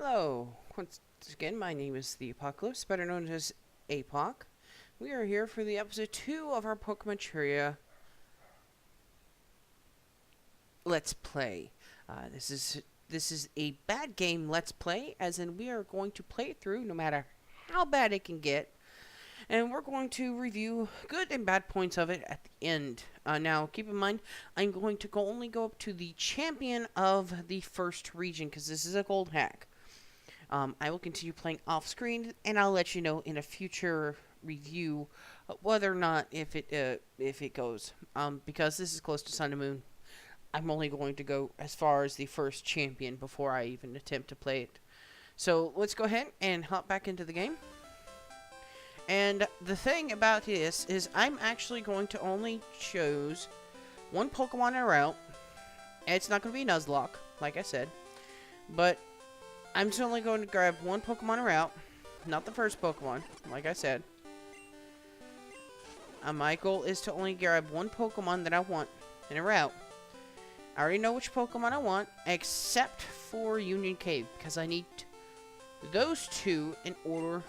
Hello, once again, my name is the Apocalypse, better known as Apoc. We are here for the episode 2 of our Pokemon Naturia Let's Play. This is a bad game Let's Play, as in we are going to play it through no matter how bad it can get, and we're going to review good and bad points of it at the end. Now, keep in mind, I'm going to only go up to the champion of the first region, because this is a gold hack. I will continue playing off screen, and I'll let you know in a future review whether or not if it goes. Because this is close to Sun and Moon, I'm only going to go as far as the first champion before I even attempt to play it. So let's go ahead and hop back into the game. And the thing about this is I'm actually going to only choose one Pokemon in a route. And it's not going to be Nuzlocke, like I said, but I'm just only going to grab one Pokemon a route, not the first Pokemon, like I said. My goal is to only grab one Pokemon that I want in a route. I already know which Pokemon I want, except for Union Cave, because I need those two in order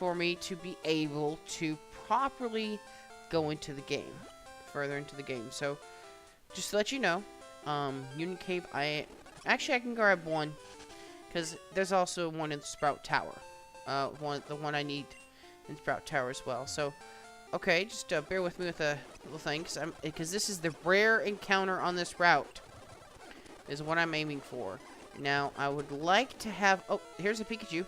for me to be able to properly go into the game, further into the game. So, just to let you know, Union Cave, I can grab one. Because there's also one in Sprout Tower. The one I need in Sprout Tower as well. So, okay, just bear with me with a little thing. Because this is the rare encounter on this route. Is what I'm aiming for. Now, I would like to have... Oh, here's a Pikachu.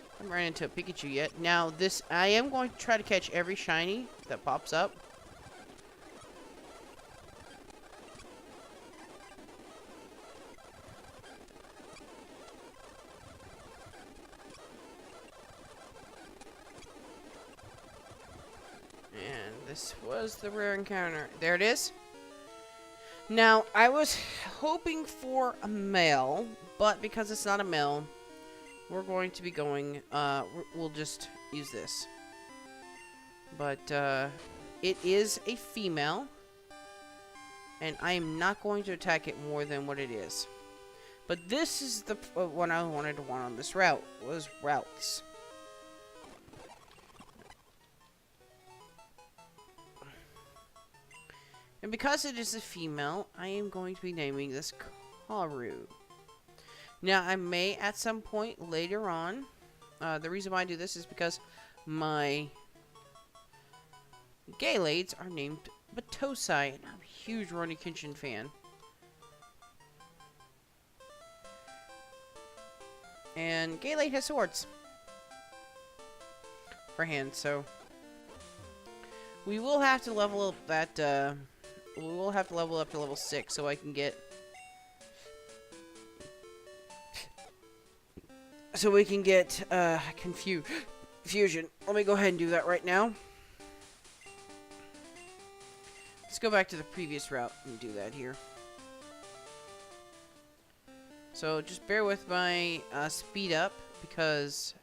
I haven't ran into a Pikachu yet. Now, I am going to try to catch every shiny that pops up. And this was the rare encounter. There it is. Now, I was hoping for a male, but because it's not a male, we're going to be going, we'll just use this. But, it is a female. And I am not going to attack it more than what it is. But this is the one I wanted to want on this route, was routes. And because it is a female, I am going to be naming this Karu. Now, I may, at some point later on, the reason why I do this is because my Galades are named Batosai, and I'm a huge Rurouni Kenshin fan. And Galade has swords for hands, so we will have to level up that, we will have to level up to level 6 so I can get... So we can get, Fusion. Let me go ahead and do that right now. Let's go back to the previous route and do that here. So, just bear with my, speed up, because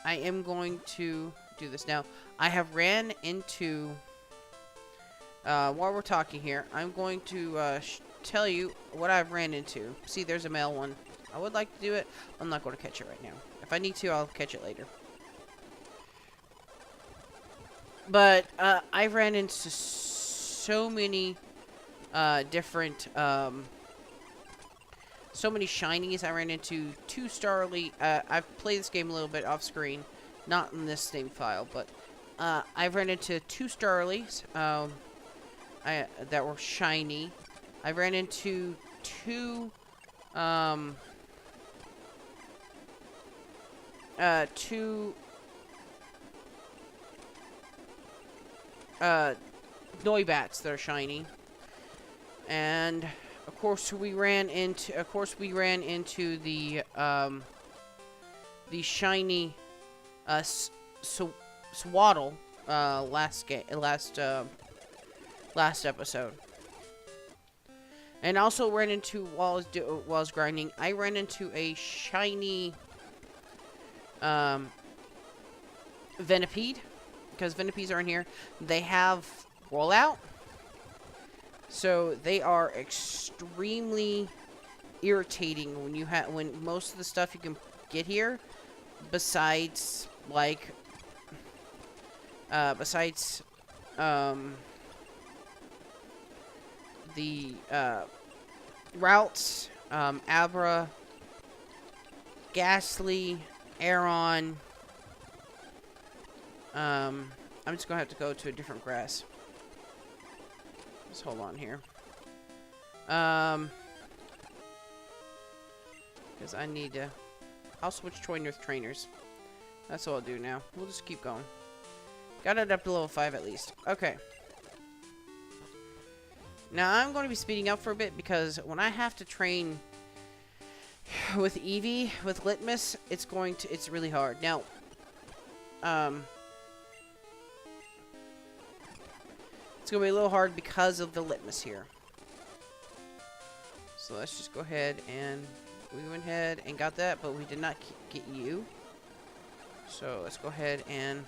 I am going to do this. Now, I have ran into, while we're talking here, I'm going to, tell you what I've ran into. See, there's a male one. I would like to do it. I'm not going to catch it right now. If I need to, I'll catch it later. But, I ran into so many, different, so many shinies. I ran into 2 Starly. I've played this game a little bit off screen. Not in this same file, but, I've ran into 2 Starlies, that were shiny. I ran into 2, Noibats that are shiny. And of course we ran into the shiny Swaddle last episode. And also ran into, while I was grinding, I ran into a shiny Venipede, because Vinipees are in here, they have rollout. So they are extremely irritating when most of the stuff you can get here, besides like the routes, Abra, Ghastly, Aeron. I'm just gonna have to go to a different grass. Just hold on here. Because I need to. I'll switch trainers. That's what I'll do now. We'll just keep going. Got it up to level 5 at least. Okay. Now I'm going to be speeding up for a bit because when I have to train with Eevee, with Litmus, it's really hard. Now, it's going to be a little hard because of the Litmus here. So let's just go ahead and we went ahead and got that, but we did not get you. So let's go ahead and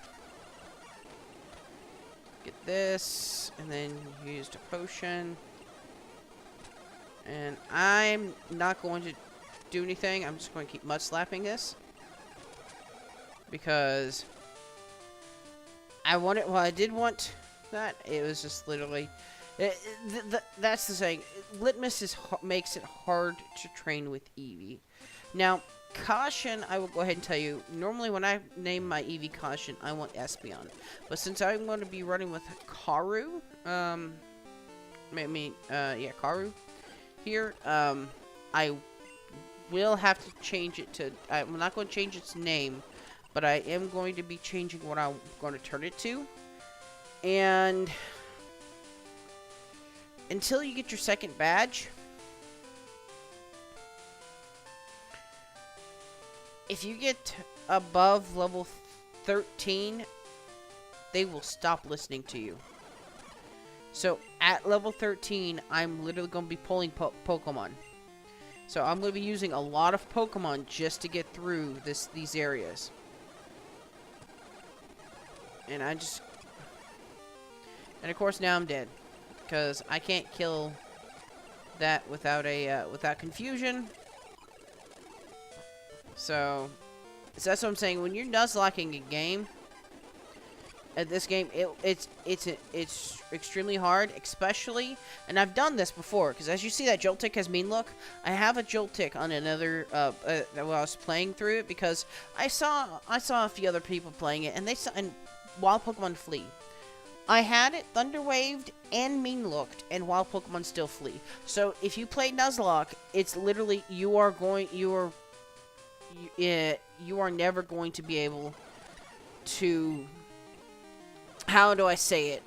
get this, and then used a potion. And I'm not going to do anything. I'm just going to keep mud slapping this because I wanted. Well, I did want that. It was just literally. That's the saying. Litmus makes it hard to train with Eevee. Now, Caution, I will go ahead and tell you. Normally, when I name my Eevee Caution, I want Espeon. But since I'm going to be running with Karu, Karu here, I will have to change it to. I'm not going to change its name, but I am going to be changing what I'm going to turn it to. And until you get your second badge, if you get above level 13, they will stop listening to you. So at level 13, I'm literally going to be pulling Pokemon. So I'm going to be using a lot of Pokemon just to get through these areas. And of course now I'm dead. Because I can't kill that without confusion. So that's what I'm saying. When you're nuzlocking a game, at this game, it's extremely hard, especially, and I've done this before, because as you see that Jolt Tick has mean look, I have a Jolt Tick on another, while I was playing through it, because I saw a few other people playing it, and Wild Pokemon flee. I had it Thunder Waved and Mean Looked, and Wild Pokemon still flee. So if you play Nuzlocke, it's literally you are never going to be able to. How do I say it?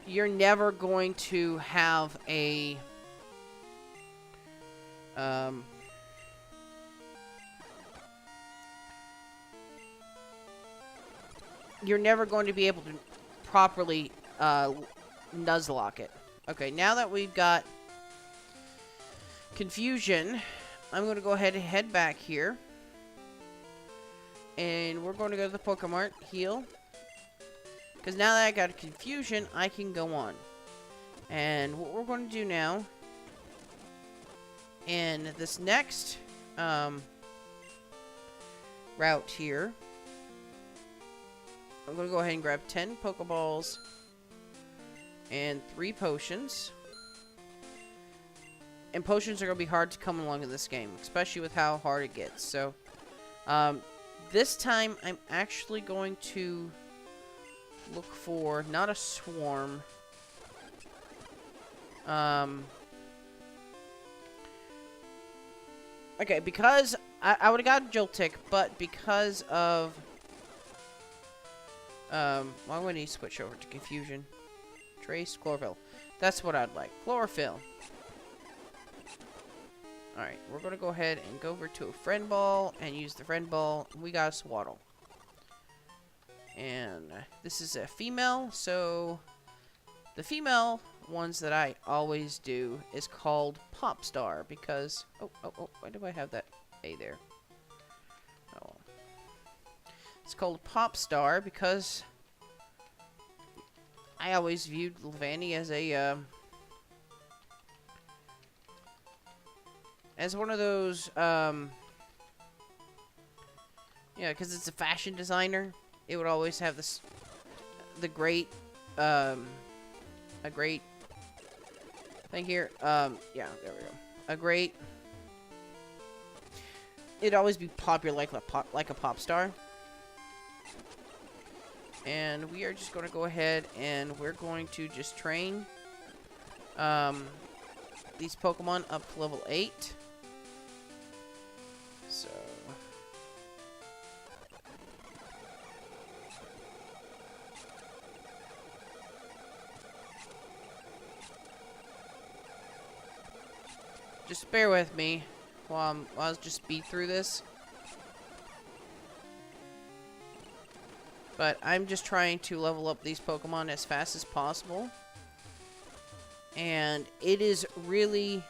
You're never going to have a. You're never going to be able to properly Nuzlocke it. Okay, now that we've got Confusion, I'm going to go ahead and head back here. And we're going to go to the Pokemart, heal. Because now that I got Confusion, I can go on. And what we're going to do now, in this next route here, I'm going to go ahead and grab 10 Pokeballs and 3 potions. And potions are going to be hard to come along in this game, especially with how hard it gets. So, this time I'm actually going to look for not a swarm. Okay, because I would have got Joltik, but because of why would he switch over to Confusion? Trace, Chlorophyll. That's what I'd like. Chlorophyll. Alright, we're going to go ahead and go over to a Friend Ball and use the Friend Ball. We got a Swaddle. And this is a female, so the female ones that I always do is called Popstar because... Oh, why do I have that A there? Oh. It's called Pop Star because I always viewed Levani as one of those, yeah, because it's a fashion designer. It would always have this, a great thing here. Yeah, there we go. A great. It'd always be popular like a pop star. And we are just going to go ahead and we're going to just train these Pokemon up to level 8. So just bear with me while I'll just speed through this. But I'm just trying to level up these Pokemon as fast as possible. And it is really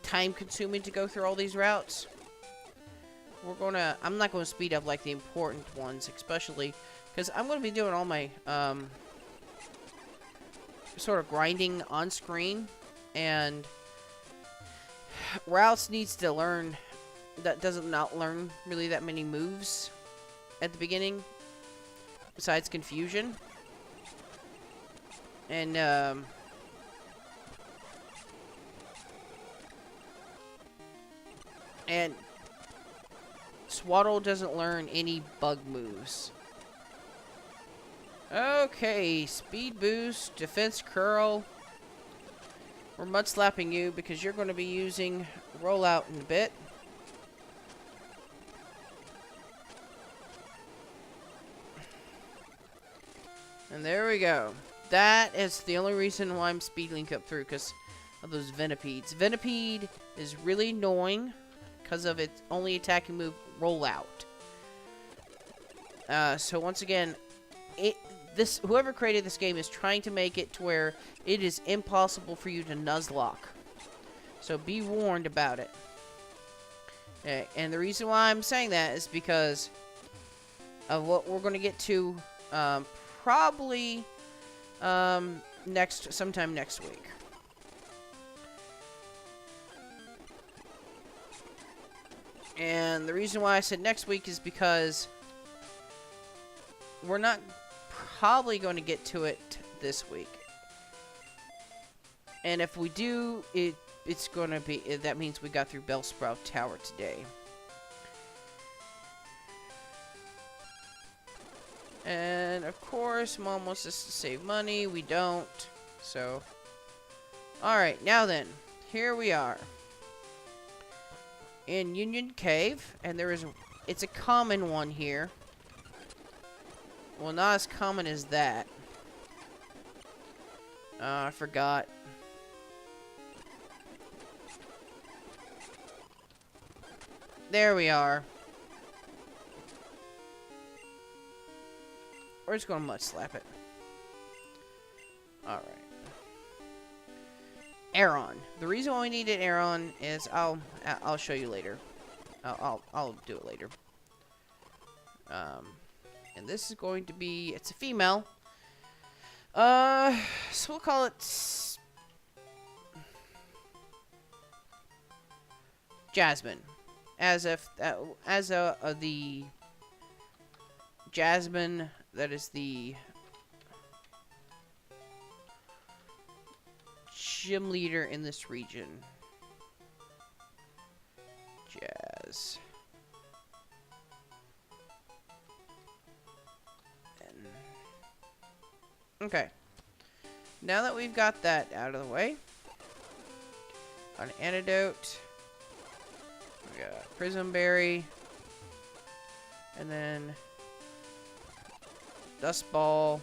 time consuming to go through all these routes. I'm not gonna speed up like the important ones, especially because I'm gonna be doing all my sort of grinding on screen, and routes needs to learn not learn really that many moves at the beginning, besides confusion. And Swaddle doesn't learn any bug moves. Okay, speed boost, defense curl. We're mud slapping you because you're going to be using rollout in a bit. And there we go. That is the only reason why I'm speed link up through, because of those Venipedes. Venipede is really annoying because of its only attacking move, rollout. So once again, whoever created this game is trying to make it to where it is impossible for you to Nuzlocke. So be warned about it. Okay, and the reason why I'm saying that is because of what we're going to get to probably sometime next week. And the reason why I said next week is because we're not probably going to get to it this week. And if we do, it's going to be, that means we got through Bellsprout Tower today. And of course, Mom wants us to save money. We don't. So, alright, now then, here we are in Union Cave, and it's a common one here. Well, not as common as that. I forgot. There we are. We're just gonna mud slap it. Alright. Aeron. The reason why we needed Aeron is I'll show you later. I'll do it later. And this is going to be, it's a female. So we'll call it Jasmine. As if the Jasmine that is the gym leader in this region. Jazz. Okay. Now that we've got that out of the way, an antidote. We got Prism Berry. And then Dust Ball.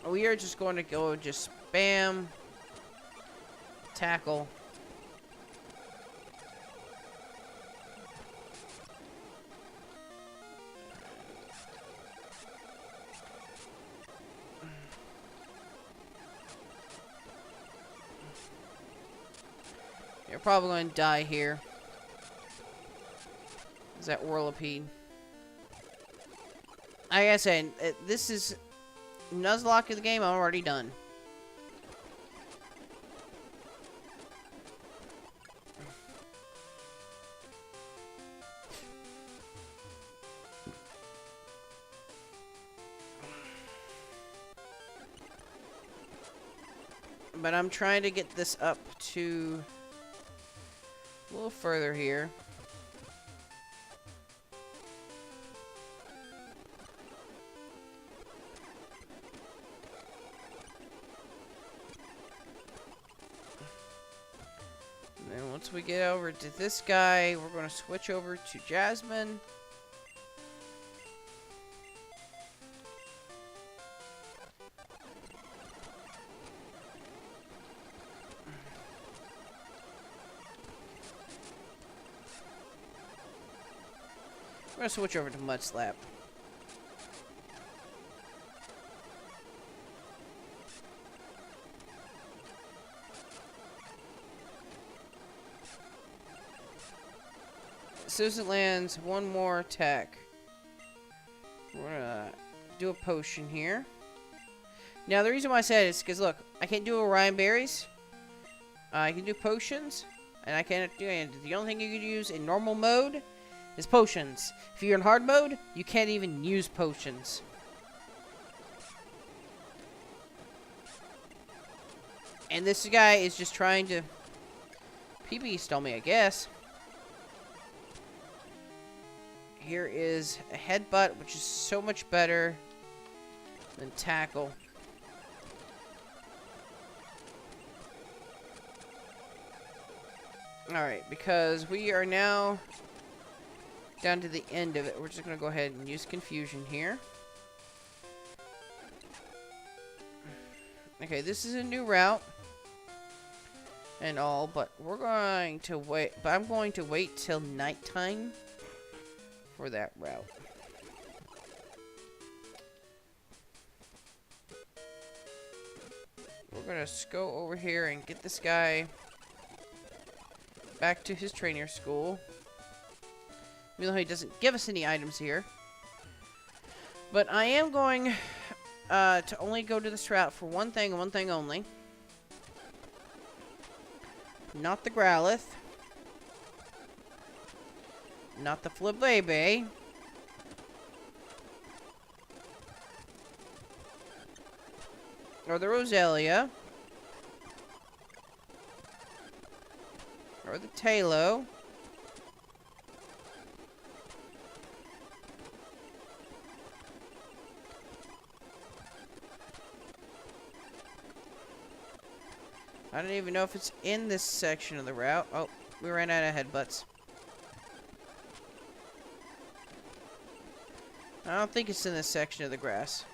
We are just going to go just spam tackle. You're probably going to die here. Is that Whirlipede? Like I said, this is Nuzlocke of the game. I'm already done. But I'm trying to get this up to a little further here. And then once we get over to this guy, we're going to switch over to Jasmine. I'm going to switch over to Mud Slap. Susan lands one more attack. We're going to do a potion here. Now, the reason why I said it is because, look, I can't do Orion Berries. I can do potions. And I can't do anything. The only thing you can use in normal mode is potions. If you're in hard mode, you can't even use potions. And this guy is just trying to PB stall me, I guess. Here is a headbutt, which is so much better than tackle. Alright, because we are now down to the end of it, we're just going to go ahead and use confusion here. Okay, this is a new route and all, but we're going to wait. But I'm going to wait till nighttime for that route. We're going to go over here and get this guy back to his trainer school. Even though he doesn't give us any items here. But I am going to only go to this route for one thing and one thing only. Not the Growlithe. Not the Flabébé. Or the Roselia. Or the Tailo. I don't even know if it's in this section of the route. Oh, we ran out of headbutts. I don't think it's in this section of the grass.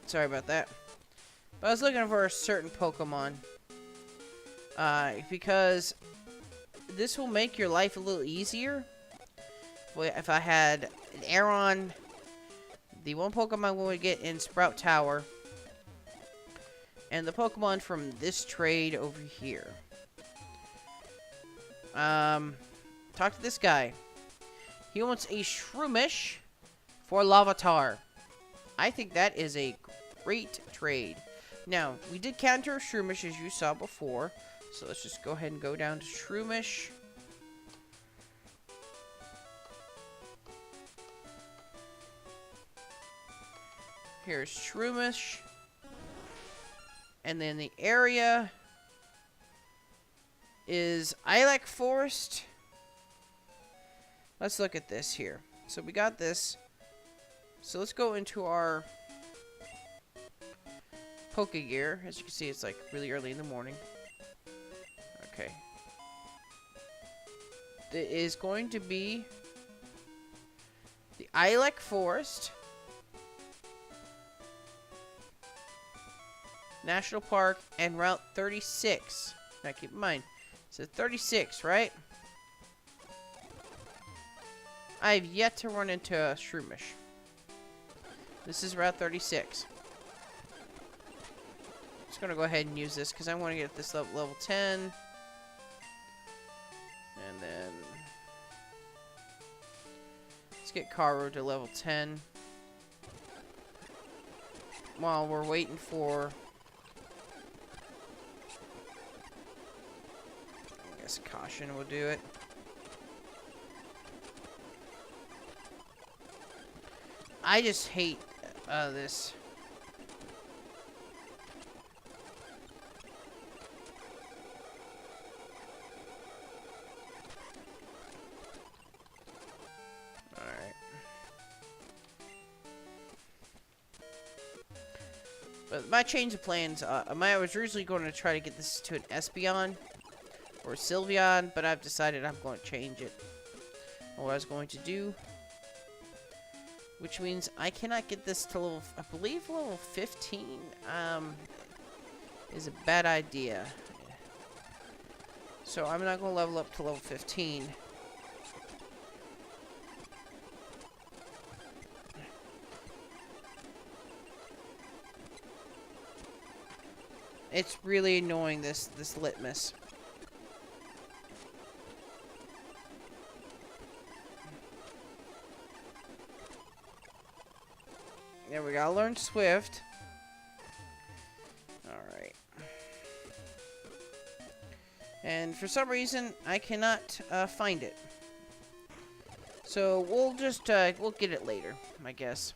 Sorry about that. But I was looking for a certain Pokemon. Because this will make your life a little easier. Well, if I had an Aeron, the one Pokemon we would get in Sprout Tower, and the Pokemon from this trade over here. Talk to this guy. He wants a Shroomish for Larvitar. I think that is a great trade. Now, we did counter a Shroomish as you saw before, so let's just go ahead and go down to Shroomish. Here's Shroomish. And then the area is Ilek Forest. Let's look at this here. So we got this. So let's go into our Pokegear. As you can see, it's like really early in the morning. Okay. It is going to be the Ilek Forest National Park and Route 36. Now keep in mind, it's 36, right? I've yet to run into a Shroomish. This is Route 36. just going to go ahead and use this because I want to get this level 10. And then let's get Karu to level 10. While we're waiting for... I guess Caution will do it. I just hate this. Alright. But my change of plans, I was originally going to try to get this to an Espeon or Sylveon, but I've decided I'm going to change it. What I was going to do, which means I cannot get this to level, I believe level 15, is a bad idea. So I'm not going to level up to level 15. It's really annoying, this litmus. There we go. Learn Swift. Alright. And for some reason, I cannot find it. So we'll just, we'll get it later, I guess.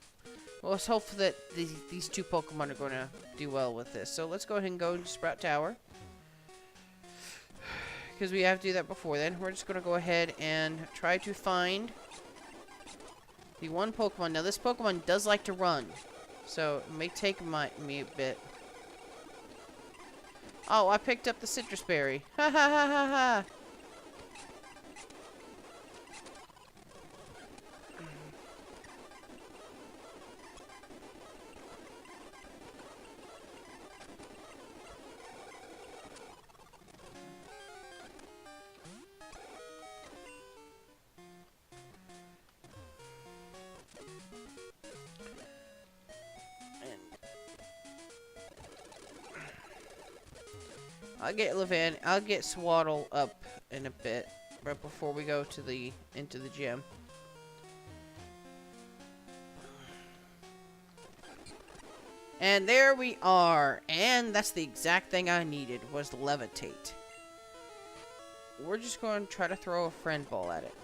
Well, let's hope that these two Pokemon are going to do well with this. So let's go ahead and go to Sprout Tower. Because we have to do that before then. We're just going to go ahead and try to find the one Pokemon. Now, this Pokemon does like to run. So, it may take me a bit. Oh, I picked up the Citrus Berry. Ha ha ha ha ha! I'll get Swaddle up in a bit, right before we go to into the gym. And there we are, and that's the exact thing I needed, was Levitate. We're just going to try to throw a friend ball at it.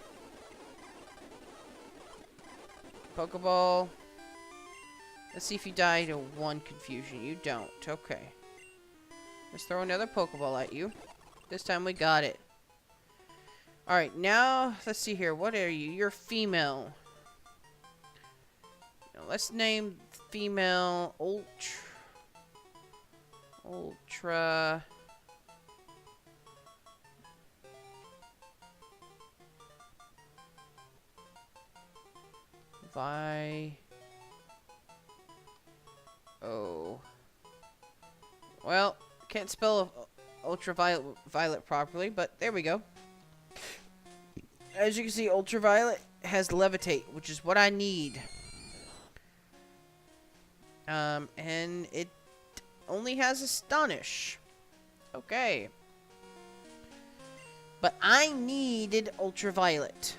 Pokeball. Let's see if you die to one confusion. You don't. Okay. Let's throw another Pokeball at you. This time we got it. Alright, now, let's see here. What are you? You're female. Now, let's name female Ultra... Well, can't spell ultraviolet properly, but there we go. As you can see, ultraviolet has Levitate, which is what I need. And it only has Astonish. Okay. But I needed ultraviolet.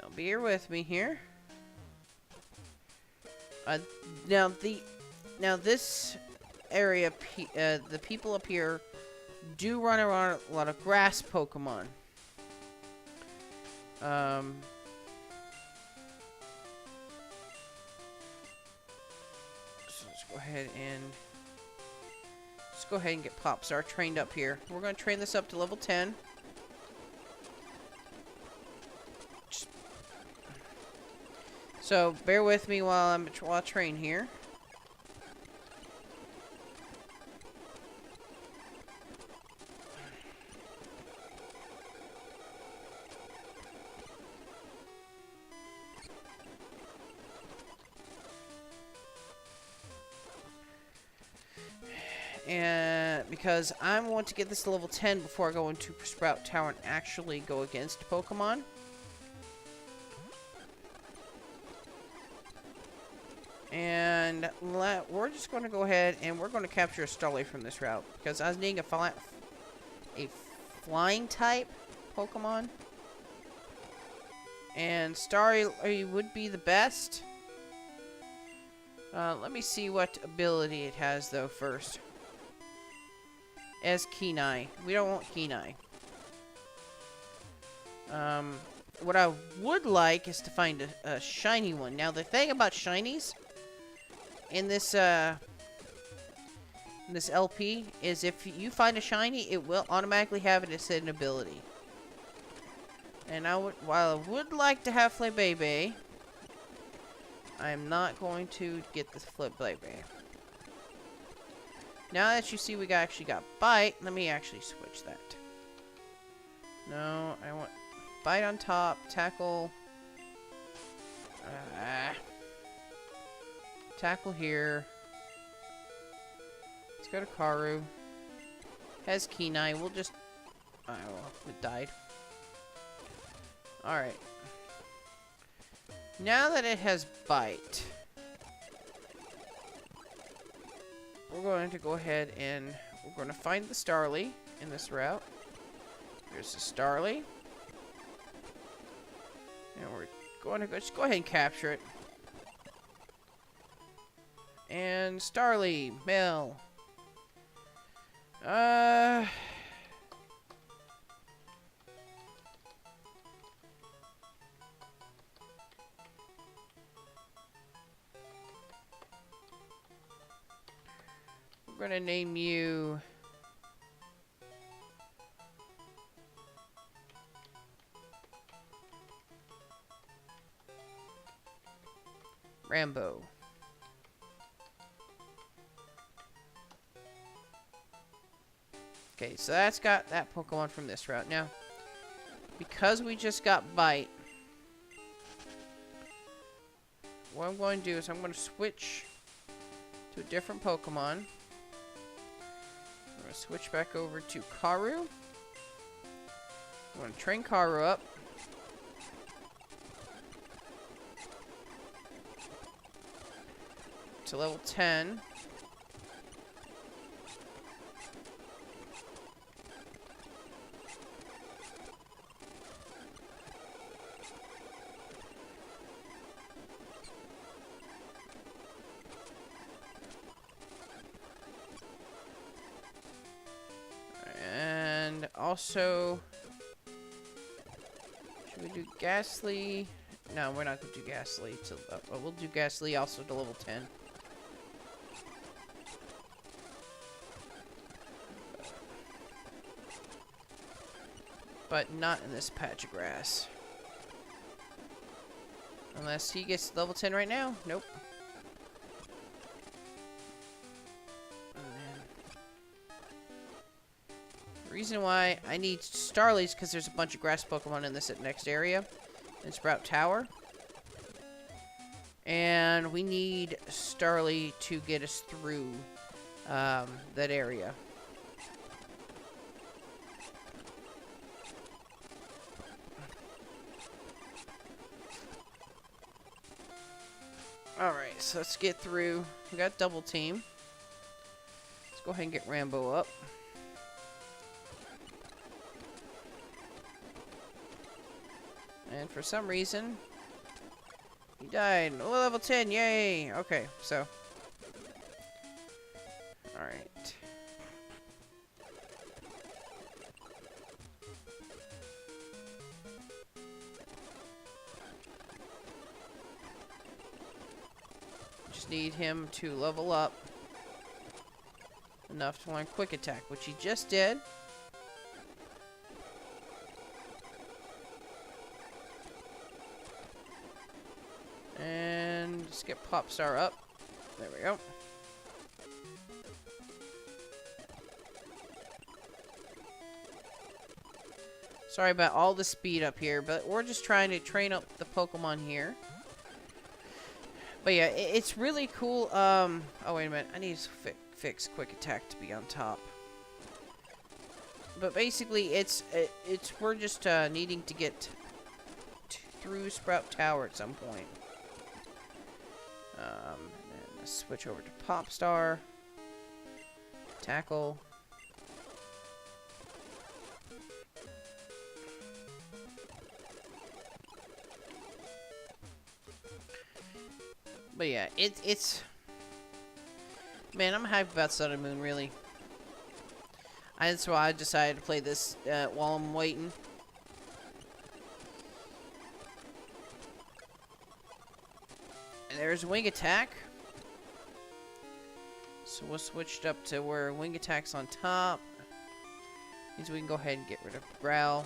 Now, bear with me here. Now this area, the people up here do run around a lot of grass Pokemon. So let's go ahead and get Popstar trained up here. We're going to train this up to level 10. So bear with me while I train here. And because I want to get this to level 10 before I go into Sprout Tower and actually go against Pokemon. And we're just going to go ahead and we're going to capture a Starly from this route. Because I was needing a flying type Pokemon. And Starly would be the best. Let me see what ability it has, though, first. As Kenai. We don't want Kenai. What I would like is to find a shiny one. Now, the thing about shinies in this LP is if you find a shiny, it will automatically have it as an ability. And while I would like to have Flabébé, I am not going to get the Flabébé. Now that you see we actually got Bite, let me actually switch that. No, I want Bite on top, Tackle. Tackle here. Let's go to Karu. Has Kenai. We'll just... Oh, well, it died. Alright. Now that it has Bite, we're going to go ahead and we're going to find the Starly in this route. There's the Starly. And we're going to just go ahead and capture it. And Starly, male. We're gonna name you Rambo. Okay, so that's got that Pokemon from this route. Now, because we just got Bite, what I'm going to do is I'm going to switch to a different Pokemon. I'm going to switch back over to Karu. I'm going to train Karu up. To level 10. And also, should we do Ghastly? No, we're not going to do Ghastly. We'll do Ghastly also to level 10. But not in this patch of grass. Unless he gets level 10 right now. Nope. The reason why I need Starlies because there's a bunch of grass Pokemon in this next area. In Sprout Tower. And we need Starly to get us through that area. Alright, so let's get through. We got double team. Let's go ahead and get Rambo up. And for some reason, he died. Oh, level 10, yay! Okay, so. Alright. Just need him to level up enough to learn Quick Attack, which he just did. And just get Popstar up. There we go. Sorry about all the speed up here, but we're just trying to train up the Pokemon here. But yeah, it's really cool. Oh, wait a minute. I need to fix Quick Attack to be on top. But basically, we're just needing to get through Sprout Tower at some point. And then let's switch over to Pop Star. Tackle. But yeah, it's man, I'm hyped about Sun and Moon, really. That's why I decided to play this while I'm waiting. And there's Wing Attack. So we'll switch up to where Wing Attack's on top. Means we can go ahead and get rid of Growl.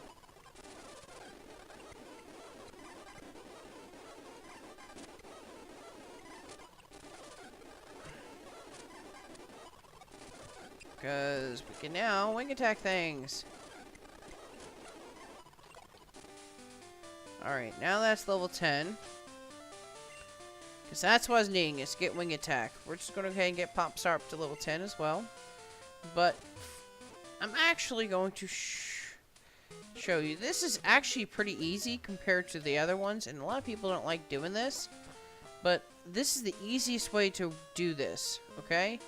Because we can now Wing Attack things. Alright, now that's level 10. Because that's what I was needing, is get Wing Attack. We're just going to go ahead and get Pop Star up to level 10 as well. But I'm actually going to show you. This is actually pretty easy compared to the other ones. And a lot of people don't like doing this. But this is the easiest way to do this. Okay?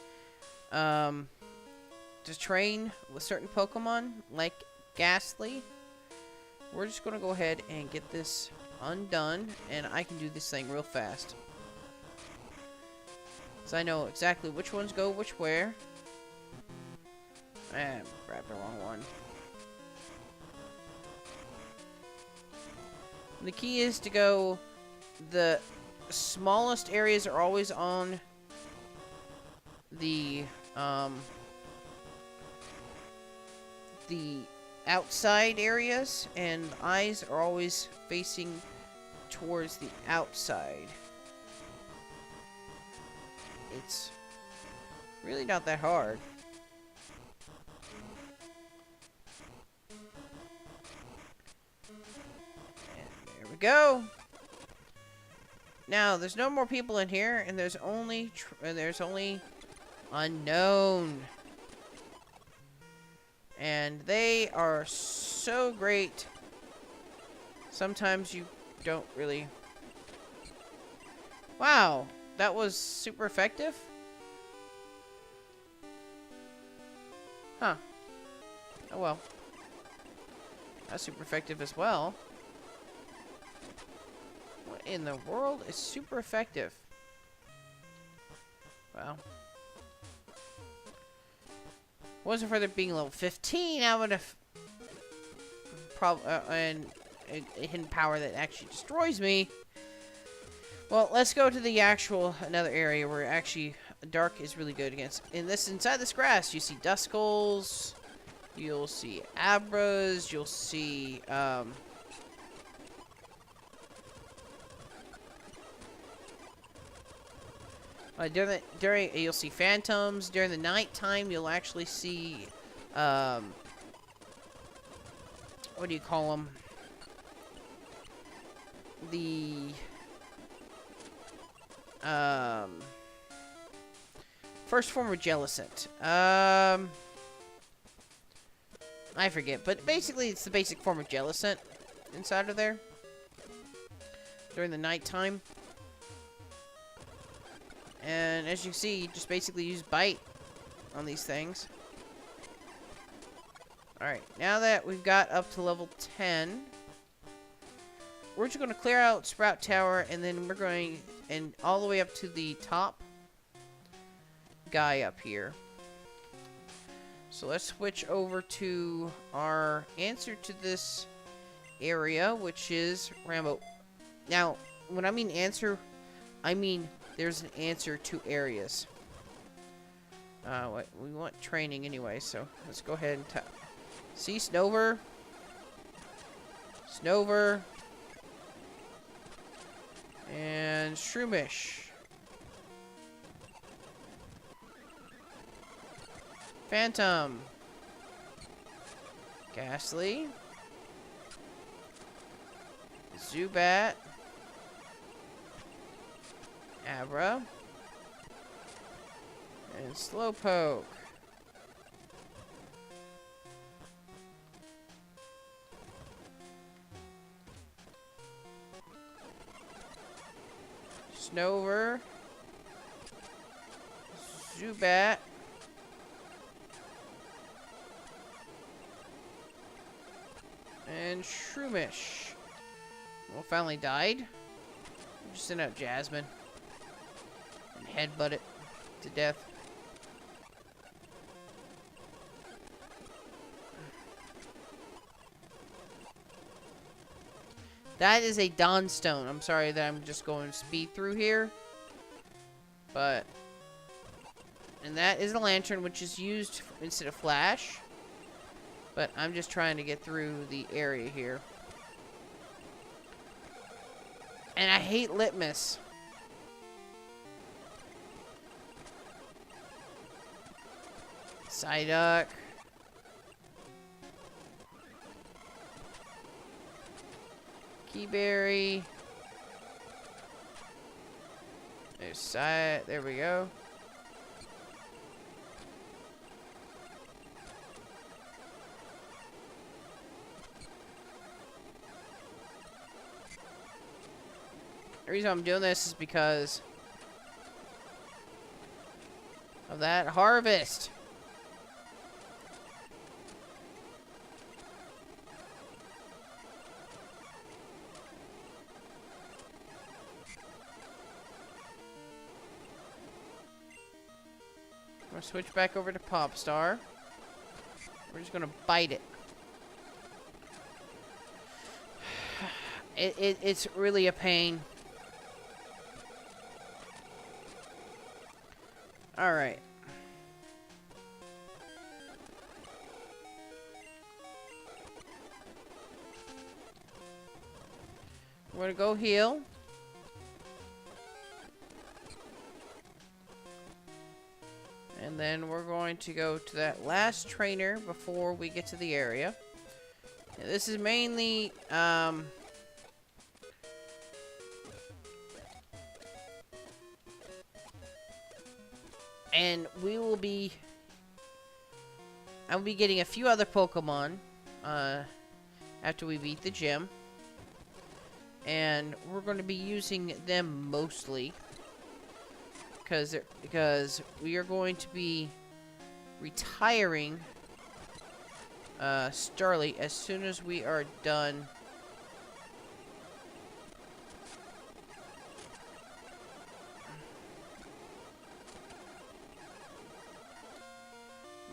To train with certain Pokemon, like Ghastly, we're just going to go ahead and get this undone, and I can do this thing real fast. So I know exactly which ones go where. I grabbed the wrong one. The key is to go, the smallest areas are always on the outside areas, and the eyes are always facing towards the outside. It's really not that hard. And there we go. Now, there's no more people in here, and there's only unknown. And they are so great. Sometimes you don't really... Wow, that was super effective? Huh. Oh well. That's super effective as well. What in the world is super effective? Well... Wasn't for there being level 15, I would have and a hidden power that actually destroys me. Well, let's go to the another area where actually dark is really good against. Inside this grass, you see Duskulls, you'll see Abras, you'll see you'll see phantoms. During the nighttime, you'll actually see, what do you call them? The, first form of Jellicent. I forget, but basically it's the basic form of Jellicent inside of there. During the nighttime. And as you see, you just basically use Bite on these things. Alright, now that we've got up to level 10, we're just going to clear out Sprout Tower, and then we're going all the way up to the top guy up here. So let's switch over to our answer to this area, which is Rambo. Now, when I mean answer, I mean there's an answer to areas. We want training anyway, so let's go ahead and see Snover. Snover. And Shroomish. Phantom. Ghastly. Zubat. Abra. And Slowpoke. Snover. Zubat. And Shroomish. Well, finally died. Just send out Jasmine. And headbutt it to death. That is a Dawnstone. I'm sorry that I'm just going speed through here. But... And that is a Lantern, which is used instead of Flash. But I'm just trying to get through the area here. And I hate Litmus. Psyduck. Keyberry. There's Psy. There we go. The reason I'm doing this is because of that harvest. I'm gonna switch back over to Popstar. We're just gonna bite it. It's really a pain. Alright. We're gonna go heal. And then we're going to go to that last trainer before we get to the area. Now, this is mainly, and I'll be getting a few other Pokemon, after we beat the gym. And we're going to be using them mostly. Because we are going to be retiring Starly as soon as we are done.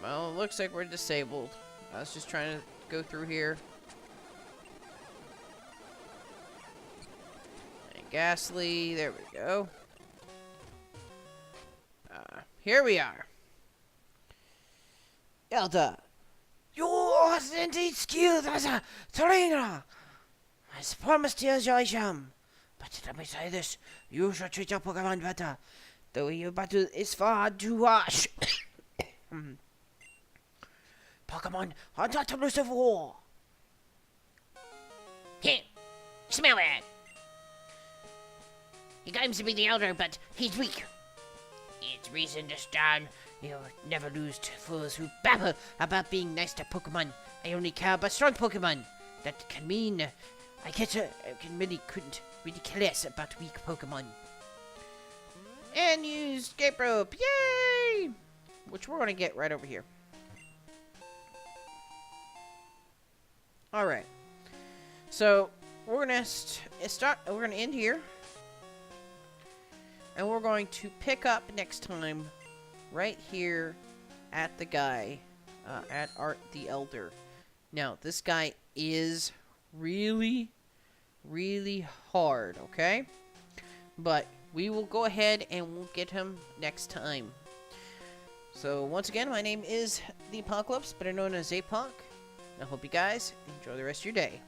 Well, it looks like we're disabled. I was just trying to go through here. And Ghastly, there we go. Here we are. Elder, you are indeed skilled as a trainer. As promised you as I am. But let me say this, you should treat your Pokemon better. The way you battle is far too harsh. Pokemon are not to lose of war. Here, smell it. He claims to be the elder, but he's weak. It's reason to stand. You'll never lose to fools who babble about being nice to Pokemon. I only care about strong Pokemon. That can mean I couldn't really care less about weak Pokemon. And use escape rope. Yay! Which we're going to get right over here. Alright. So, we're going to end here. And we're going to pick up next time right here at the guy, at Art the Elder. Now, this guy is really, really hard, okay? But we will go ahead and we'll get him next time. So, once again, my name is The Apocalypse, better known as Apoc. I hope you guys enjoy the rest of your day.